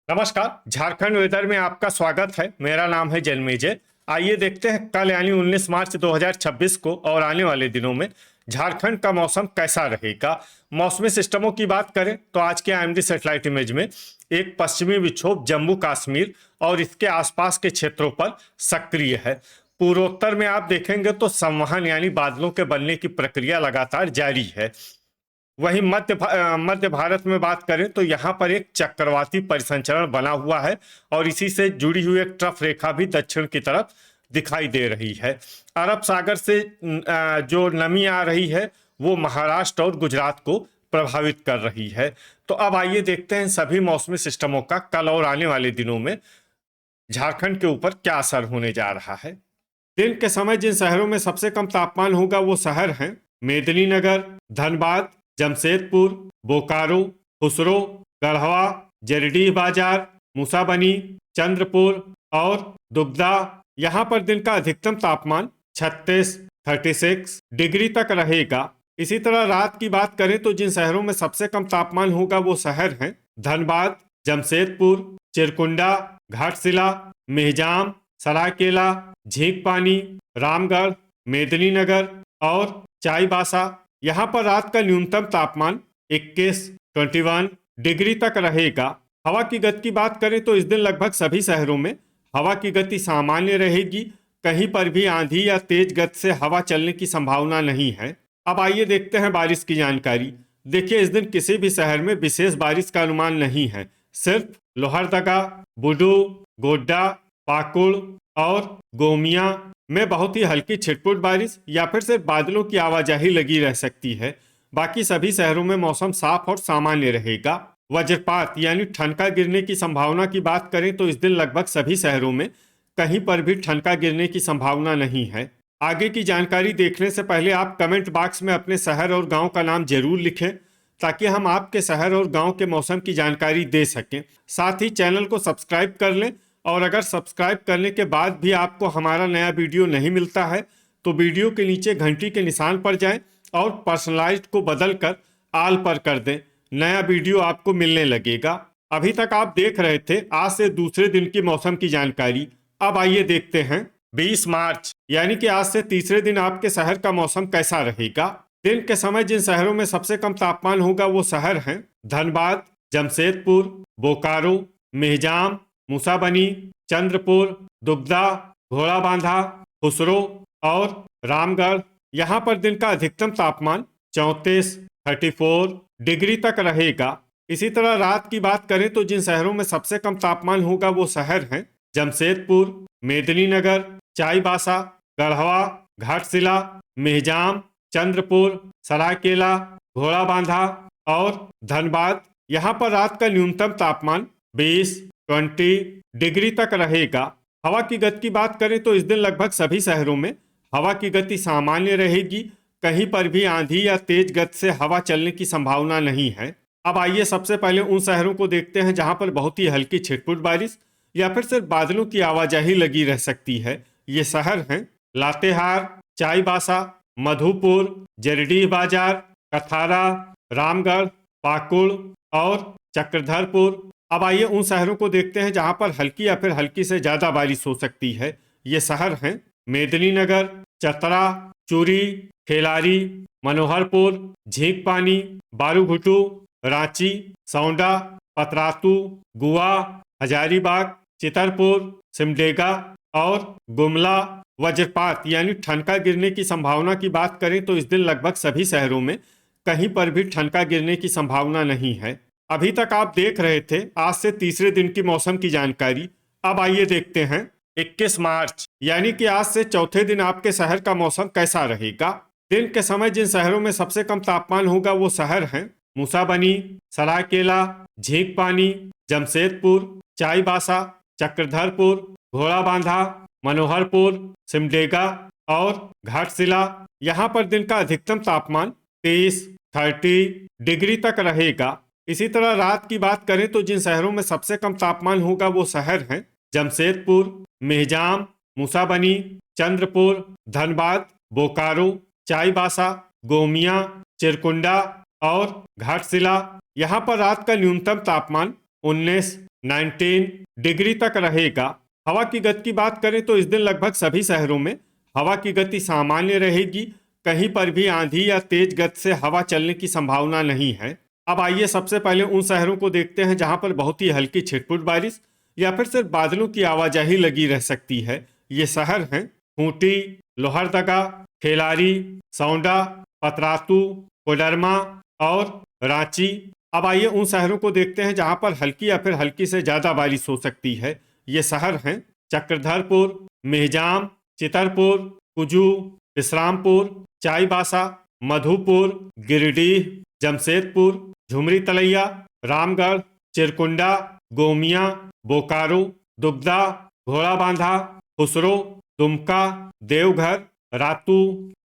नमस्कार। झारखंड वेदर में आपका स्वागत है। मेरा नाम है जन्मेजय। आइए देखते हैं कल यानी 19 मार्च 2026 को और आने वाले दिनों में झारखंड का मौसम कैसा रहेगा। मौसमी सिस्टमों की बात करें तो आज के आईएमडी सैटेलाइट इमेज में एक पश्चिमी विक्षोभ जम्मू कश्मीर और इसके आसपास के क्षेत्रों पर सक्रिय है। पूर्वोत्तर में आप देखेंगे तो संवहन यानी बादलों के बनने की प्रक्रिया लगातार जारी है। वहीं मध्य भारत में बात करें तो यहाँ पर एक चक्रवाती परिसंचरण बना हुआ है और इसी से जुड़ी हुई एक ट्रफ रेखा भी दक्षिण की तरफ दिखाई दे रही है। अरब सागर से जो नमी आ रही है वो महाराष्ट्र और गुजरात को प्रभावित कर रही है। तो अब आइए देखते हैं सभी मौसमी सिस्टमों का कल और आने वाले दिनों में झारखंड के ऊपर क्या असर होने जा रहा है। दिन के समय जिन शहरों में सबसे कम तापमान होगा वो शहर हैं मेदिनीनगर, धनबाद, जमशेदपुर, बोकारो, खुसरो, गढ़वा, जरडीह बाजार, मूसाबनी, चंद्रपुर और दुगदा। यहाँ पर दिन का अधिकतम तापमान 36 डिग्री तक रहेगा। इसी तरह रात की बात करें तो जिन शहरों में सबसे कम तापमान होगा वो शहर हैं धनबाद, जमशेदपुर, चिरकुंडा, घाटशिला, मेहजाम, सरायकेला, झींकपानी, रामगढ़, मेदिनीनगर और चाईबासा। यहाँ पर रात का न्यूनतम तापमान 21 डिग्री तक रहेगा। हवा की गति की बात करें तो इस दिन लगभग सभी शहरों में हवा की गति सामान्य रहेगी। कहीं पर भी आंधी या तेज गति से हवा चलने की संभावना नहीं है। अब आइए देखते हैं बारिश की जानकारी। देखिए, इस दिन किसी भी शहर में विशेष बारिश का अनुमान नहीं है। सिर्फ लोहरदगा, बुडू, गोड्डा, पाकुड़ और गोमिया में बहुत ही हल्की छिटपुट बारिश या फिर सिर्फ बादलों की आवाजाही लगी रह सकती है। बाकी सभी शहरों में मौसम साफ और सामान्य रहेगा। वज्रपात यानी ठनका गिरने की संभावना की बात करें तो इस दिन लगभग सभी शहरों में कहीं पर भी ठनका गिरने की संभावना नहीं है। आगे की जानकारी देखने से पहले आप कमेंट बॉक्स में अपने शहर और गांव का नाम जरूर लिखें ताकि हम आपके शहर और गांव के मौसम की जानकारी दे सकें। साथ ही चैनल को सब्सक्राइब कर लें और अगर सब्सक्राइब करने के बाद भी आपको हमारा नया वीडियो नहीं मिलता है तो वीडियो के नीचे घंटी के निशान पर जाएं और पर्सनलाइज्ड को बदलकर आल पर कर दें। नया वीडियो आपको मिलने लगेगा। अभी तक आप देख रहे थे आज से दूसरे दिन की मौसम की जानकारी। अब आइए देखते हैं 20 मार्च यानी कि आज से तीसरे दिन आपके शहर का मौसम कैसा रहेगा। दिन के समय जिन शहरों में सबसे कम तापमान होगा वो शहर हैं धनबाद, जमशेदपुर, बोकारो, मेहजाम, मूसाबनी, चंद्रपुर, दुगदा, घोड़ाबांधा, खुसरो और रामगढ़। यहाँ पर दिन का अधिकतम तापमान 34 डिग्री तक रहेगा। इसी तरह रात की बात करें तो जिन शहरों में सबसे कम तापमान होगा वो शहर हैं जमशेदपुर, मेदिनीनगर, चाईबासा, गढ़वा, घाटशिला, मेहजाम, चंद्रपुर, सरायकेला, घोड़ाबांधा और धनबाद। यहाँ पर रात का न्यूनतम तापमान 20 डिग्री तक रहेगा। हवा की गति की बात करें तो इस दिन लगभग सभी शहरों में हवा की गति सामान्य रहेगी। कहीं पर भी आंधी या तेज गति से हवा चलने की संभावना नहीं है। अब आइए सबसे पहले उन शहरों को देखते हैं जहां पर बहुत ही हल्की छिटपुट बारिश या फिर सिर्फ बादलों की आवाजाही लगी रह सकती है। ये शहर हैं लातेहार, चाईबासा, मधुपुर, जरडीह बाजार, कथारा, रामगढ़, पाकुड़ और चक्रधरपुर। अब आइए उन शहरों को देखते हैं जहां पर हल्की या फिर हल्की से ज्यादा बारिश हो सकती है। ये शहर हैं मेदिनीनगर, चतरा, चूरी, खेलारी, मनोहरपुर, झींकपानी, बारूघुटू, रांची, सौंडा, पतरातू, गुआ, हजारीबाग, चितरपुर, सिमडेगा और गुमला। वज्रपात यानी ठनका गिरने की संभावना की बात करें तो इस दिन लगभग सभी शहरों में कहीं पर भी ठनका गिरने की संभावना नहीं है। अभी तक आप देख रहे थे आज से तीसरे दिन की मौसम की जानकारी। अब आइए देखते हैं 21 मार्च यानी कि आज से चौथे दिन आपके शहर का मौसम कैसा रहेगा। दिन के समय जिन शहरों में सबसे कम तापमान होगा वो शहर हैं मूसाबनी, सरायकेला, झींकपानी, जमशेदपुर, चाईबासा, चक्रधरपुर, घोड़ाबांधा, मनोहरपुर, सिमडेगा और घाटशिला। यहाँ पर दिन का अधिकतम तापमान 30 डिग्री तक रहेगा। इसी तरह रात की बात करें तो जिन शहरों में सबसे कम तापमान होगा वो शहर हैं जमशेदपुर, मेहजाम, मूसाबनी, चंद्रपुर, धनबाद, बोकारो, चाईबासा, गोमिया, चिरकुंडा और घाटशिला। यहाँ पर रात का न्यूनतम तापमान 19 19 डिग्री तक रहेगा। हवा की गति की बात करें तो इस दिन लगभग सभी शहरों में हवा की गति सामान्य रहेगी। कहीं पर भी आंधी या तेज गति से हवा चलने की संभावना नहीं है। अब आइए सबसे पहले उन शहरों को देखते हैं जहां पर बहुत ही हल्की छिटपुट बारिश या फिर सिर्फ बादलों की आवाजाही लगी रह सकती है। ये शहर हैं खूंटी, लोहरदगा, खेलारी, सौंडा, पतरातू, कोडरमा और रांची। अब आइए उन शहरों को देखते हैं जहां पर हल्की या फिर हल्की से ज्यादा बारिश हो सकती है। ये शहर हैं चक्रधरपुर, मेहजाम, चितरपुर, कुजू, विश्रामपुर, चाईबासा, मधुपुर, गिरिडीह, जमशेदपुर, झुमरी तलैया, रामगढ़, चिरकुंडा, गोमिया, बोकारो, दुबदा, घोड़ाबांधा, खुसरो, दुमका, देवघर, रातू,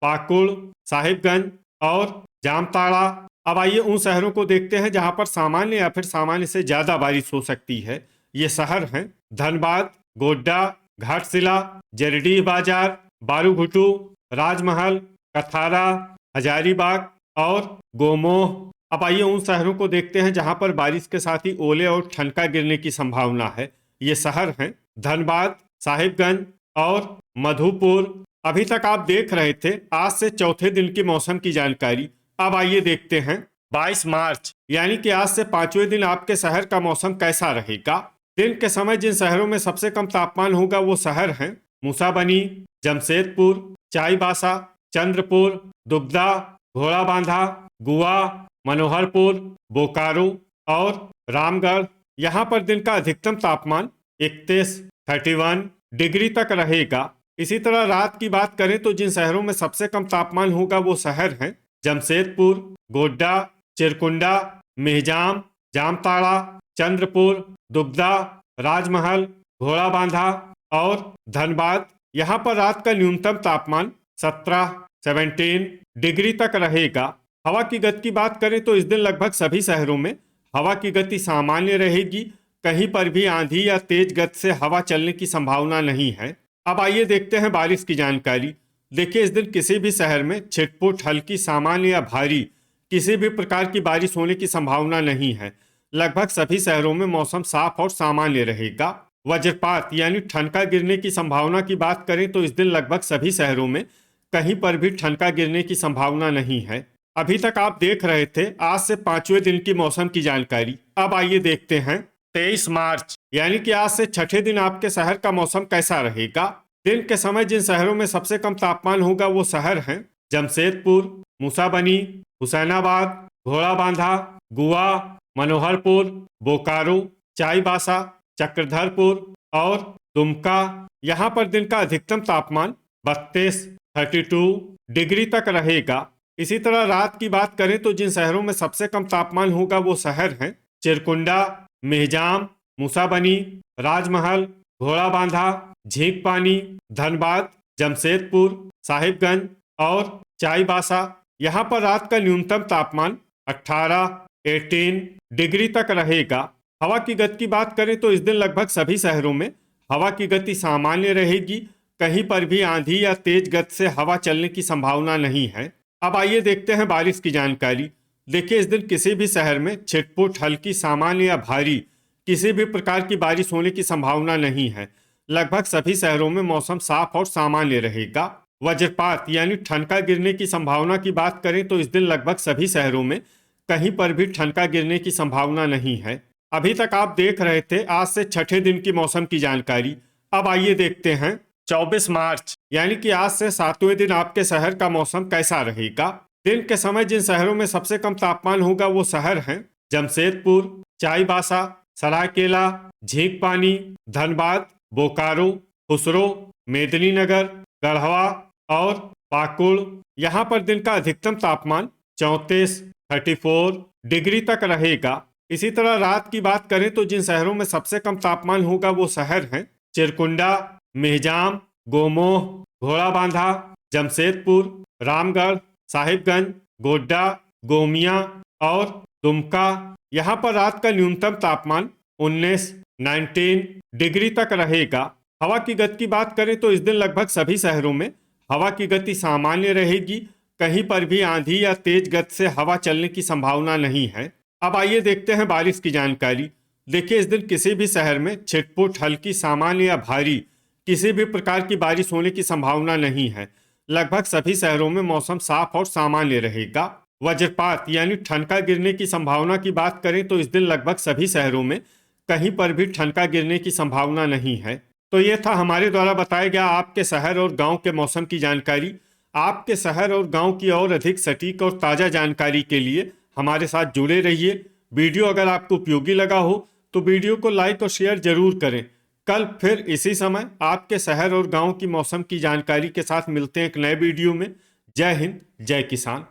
पाकुड़, साहिबगंज और जामताड़ा। अब आइए उन शहरों को देखते हैं जहां पर सामान्य या फिर सामान्य से ज्यादा बारिश हो सकती है। ये शहर हैं धनबाद, गोड्डा, घाटशिला, जरडीह बाजार, बारूघुटू, राजमहल, कथारा, हजारीबाग और गोमोह। अब आइए उन शहरों को देखते हैं जहां पर बारिश के साथ ही ओले और ठनका गिरने की संभावना है। ये शहर हैं धनबाद, साहिबगंज और मधुपुर। अभी तक आप देख रहे थे आज से चौथे दिन की मौसम की जानकारी। अब आइए देखते हैं 22 मार्च यानी कि आज से पांचवें दिन आपके शहर का मौसम कैसा रहेगा। दिन के समय जिन शहरों में सबसे कम तापमान होगा वो शहर हैं मूसाबनी, जमशेदपुर, चाईबासा, चंद्रपुर, दुबदा, घोड़ाबांधा, गुआ, मनोहरपुर, बोकारो और रामगढ़। यहाँ पर दिन का अधिकतम तापमान 31 डिग्री तक रहेगा। इसी तरह रात की बात करें तो जिन शहरों में सबसे कम तापमान होगा वो शहर हैं जमशेदपुर, गोड्डा, चिरकुंडा, मेहजाम, जामताड़ा, चंद्रपुर, दुबदा, राजमहल, घोड़ाबांधा और धनबाद। यहाँ पर रात का न्यूनतम तापमान 17 डिग्री तक रहेगा। हवा की गति की बात करें तो इस दिन लगभग सभी शहरों में हवा की गति सामान्य रहेगी। कहीं पर भी आंधी या तेज गति से हवा चलने की संभावना नहीं है। अब आइए देखते हैं बारिश की जानकारी। देखिए इस दिन किसी भी शहर में छिटपुट, हल्की, सामान्य या भारी किसी भी प्रकार की बारिश होने की संभावना नहीं है। लगभग सभी शहरों में मौसम साफ और सामान्य रहेगा। वज्रपात यानी ठनका गिरने की संभावना की बात करें तो इस दिन लगभग सभी शहरों में कहीं पर भी ठनका गिरने की संभावना नहीं है। अभी तक आप देख रहे थे आज से पांचवें दिन की मौसम की जानकारी। अब आइए देखते हैं 23 मार्च यानी कि आज से छठे दिन आपके शहर का मौसम कैसा रहेगा। दिन के समय जिन शहरों में सबसे कम तापमान होगा वो शहर हैं जमशेदपुर, मूसाबनी, हुसैनाबाद, घोड़ाबांधा, गुआ, मनोहरपुर, बोकारो, चाईबासा, चक्रधरपुर और दुमका। यहाँ पर दिन का अधिकतम तापमान 32 डिग्री तक रहेगा। इसी तरह रात की बात करें तो जिन शहरों में सबसे कम तापमान होगा वो शहर हैं चिरकुंडा, मेहजाम, मूसाबनी, राजमहल, घोड़ाबांधा, झींकपानी, धनबाद, जमशेदपुर, साहिबगंज और चाईबासा। यहाँ पर रात का न्यूनतम तापमान 18 डिग्री तक रहेगा। हवा की गति की बात करें तो इस दिन लगभग सभी शहरों में हवा की गति सामान्य रहेगी। कहीं पर भी आंधी या तेज गति से हवा चलने की संभावना नहीं है। अब आइए देखते हैं बारिश की जानकारी। देखिए इस दिन किसी भी शहर में छिटपुट, हल्की, सामान्य या भारी किसी भी प्रकार की बारिश होने की संभावना नहीं है। लगभग सभी शहरों में मौसम साफ और सामान्य रहेगा। वज्रपात यानी ठनका गिरने की संभावना की बात करें तो इस दिन लगभग सभी शहरों में कहीं पर भी ठनका गिरने की संभावना नहीं है। अभी तक आप देख रहे थे आज से छठे दिन की मौसम की जानकारी। अब आइए देखते हैं 24 मार्च यानी कि आज से सातवें दिन आपके शहर का मौसम कैसा रहेगा। दिन के समय जिन शहरों में सबसे कम तापमान होगा वो शहर हैं जमशेदपुर, चाईबासा, सरायकेला, झींकपानी, धनबाद, बोकारो, खुसरो, मेदिनीनगर, गढ़वा और पाकुड़। यहाँ पर दिन का अधिकतम तापमान 34 डिग्री तक रहेगा। इसी तरह रात की बात करें तो जिन शहरों में सबसे कम तापमान होगा वो शहर हैं चिरकुंडा, मेहजाम, गोमोह, घोड़ाबांधा, जमशेदपुर, रामगढ़, साहिबगंज, गोड्डा, गोमिया और दुमका। यहाँ पर रात का न्यूनतम तापमान 19 डिग्री तक रहेगा। हवा की गति की बात करें तो इस दिन लगभग सभी शहरों में हवा की गति सामान्य रहेगी। कहीं पर भी आंधी या तेज गति से हवा चलने की संभावना नहीं है। अब आइए देखते हैं बारिश की जानकारी। देखिए, इस दिन किसी भी शहर में छिटपुट, हल्की, सामान्य या भारी किसी भी प्रकार की बारिश होने की संभावना नहीं है। लगभग सभी शहरों में मौसम साफ और सामान्य रहेगा। वज्रपात यानी ठनका गिरने की संभावना की बात करें तो इस दिन लगभग सभी शहरों में कहीं पर भी ठनका गिरने की संभावना नहीं है। तो ये था हमारे द्वारा बताया गया आपके शहर और गांव के मौसम की जानकारी। आपके शहर और गांव की और अधिक सटीक और ताज़ा जानकारी के लिए हमारे साथ जुड़े रहिए। वीडियो अगर आपको उपयोगी लगा हो तो वीडियो को लाइक और शेयर जरूर करें। कल फिर इसी समय आपके शहर और गांव की मौसम की जानकारी के साथ मिलते हैं एक नए वीडियो में। जय हिंद, जय किसान।